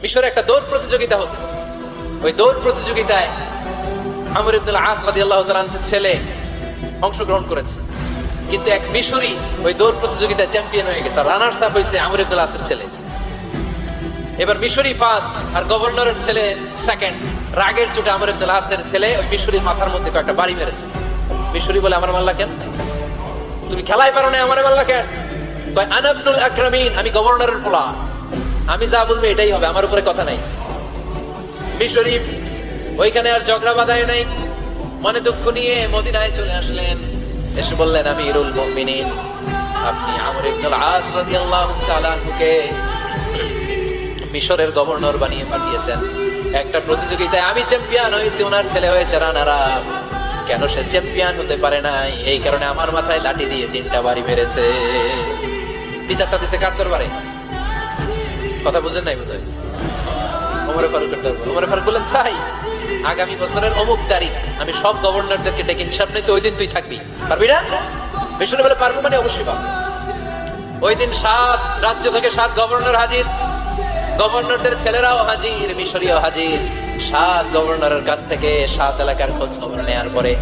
মিশরে একটা দৌড় প্রতিযোগিতা হতো। ওই দৌড় প্রতিযোগিতায় আমর ইবনুল আস রাদিয়াল্লাহু তাআলা আনহু ছেলে অংশগ্রহণ করেছে, কিন্তু এক মিশরি ওই দৌড় প্রতিযোগিতায় চ্যাম্পিয়ন হয়ে গেছে। রানার্স আপ হয়েছে আমর ইবনুল আসের ছেলে। এবার মিশরি ফার্স্ট আর গভর্নরের ছেলে সেকেন্ড। রাগের চোটে আমর ইবনুল আসের ছেলে ওই মিশরির মাথার মধ্যে কয়েকটা বাড়ি মেরেছে। মিশরি বলে, আমার মাল্লা কেন, তুমি খেলাই পারো না, আমার মাল্লা কেন? কয় আনা ইবনুল আকরামিন, আমি গভর্নরের পোলা, আমি যা বলবো এটাই হবে, আমার উপরে কথা নাই। মিশরি ওইখানে আর ঝগড়া বাঁধায় নাই, মনে দুঃখ নিয়ে মদিনায় চলে আসলেন। এসে বললেন, আমিরুল মুমিনিন, আপনি আমর ইবনুল আস রাদিয়াল্লাহু তাআলা আনহুকে মিশরের গভর্নর বানিয়ে পাঠিয়েছেন। একটা প্রতিযোগিতায় আমি চ্যাম্পিয়ন হয়েছি, ওনার ছেলে হয়েছে রানার আপ। কেন সে চ্যাম্পিয়ন হতে পারে নাই? এই কারণে আমার মাথায় লাঠি দিয়ে 3টা বাড়ি মেরেছে। বিচারটা দিছে কার দরবারে? কথা বুঝেন নাই বোধহয়? ওমর ফারুকের দরবারে। ওমর ফারুক বললেন, তাই আগামী বছরের অমুক তারিখ আমি সব গভর্নরদেরকে ডেকে হিসাব নিতে, ওই দিন তুই থাকবি, পারবি না? মিশরে বলে, পারবো, মানে অবশ্যই পারবো। ওই দিন 7 রাজ্য থেকে 7 গভর্নর হাজির, গভর্নরদের ছেলেরাও হাজির, মিশরীয় হাজির। 7 গভর্নরের কাছ থেকে 7 এলাকার খোঁজ খবর নেয়ার পরে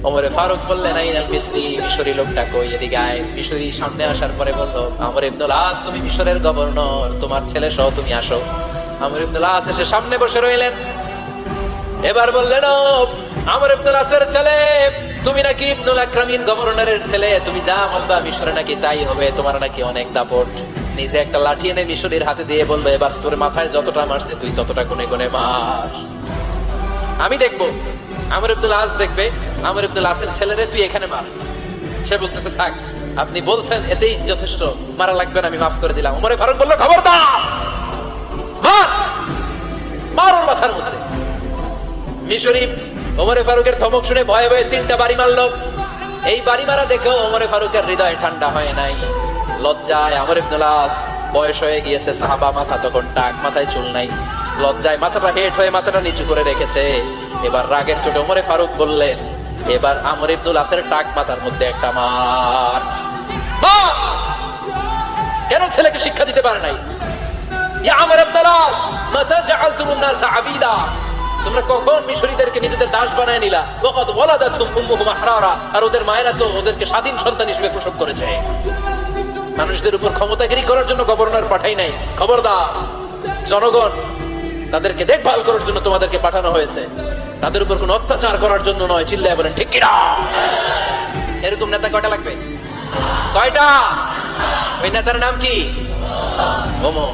ওমর ফারুক বললেন, আইনাল মিশরি, মিশরি লোকটা কই, এদিকে আয়। মিশরি সামনে আসার পরে বলল, আমর ইবনুল আস, তুমি মিশরের গভর্নর, তোমার ছেলে সহ তুমি আসো। আমর ইবনুল আস এসে সামনে বসে রইলেন। এবার বললেন, ও আমর ইবনুল আসের ছেলে, তুমি নাকি ইবনুল আকরামিন গভর্নরের ছেলে, তুমি যা বলবা মিশরে নাকি তাই হবে, তোমার নাকি অনেক দাপট। নিজে একটা লাঠি এনে মিশরীর হাতে দিয়ে বলবে, এবার তোর মাথায় যতটা মারছে তুই ততটা গুনে গুনে মার, আমি দেখবো। আমর ইবনুল আস দেখবে, আমর ইবনুল আসের ছেলেরে তুই এখানে মার। সে বলতেছে, থাক, আপনি বলছেন এতেই যথেষ্ট, মারা লাগবে না, আমি মাফ করে দিলাম। ওমর ফারুক বলল, খবরদার, মার, মার ওর মাথার মধ্যে। মিশরি ওমর ফারুকের ধমক শুনে ভয়ে ভয়ে 3টা বাড়ি মারলো। এই বাড়ি মারা দেখেও ওমর ফারুকের হৃদয় ঠান্ডা হয় নাই। লজ্জায় আমর ইবনুল আস, বয়স হয়ে গিয়েছে, সাহাবা, মাথা তখন টাক, মাথায় চুল নাই, লজ্জায় মাথাটা হেট হয়ে মাথাটা নিচু করে রেখেছে। এবার রাগের চোটে ওমর ফারুক বললেন, এবার আমর ইবনুল আসের টাক মাথার মধ্যে একটা মার। কেন ছেলেকে শিক্ষা দিতে পারে নাই? ইয়া আমর ইবনুল আস, মাতা জাআলতুমুন নাস আবিদা, তোমরা কখন মিশরীদেরকে নিজেদের দাস বানায় নিলা? ওয়াকাদ ওয়ালাদাতুম উম্মুহুম আহরারা, আর ওদের মায়েরা তো ওদেরকে স্বাধীন সন্তান হিসেবে প্রসব করেছে। মানুষদের উপর ক্ষমতাগিরি করার জন্য গভর্নর পাঠাই নাই। খবরদার, জনগণ, তাদেরকে দেখভাল করার জন্য তোমাদেরকে পাঠানো হয়েছে, তাদের উপর কোনো অত্যাচার করার জন্য নয়। চিল্লায় বলেন ঠিক কিনা? এরকম নেতা কয়টা লাগবে? কয়টা? ওই নেতার নাম কি? ওমর।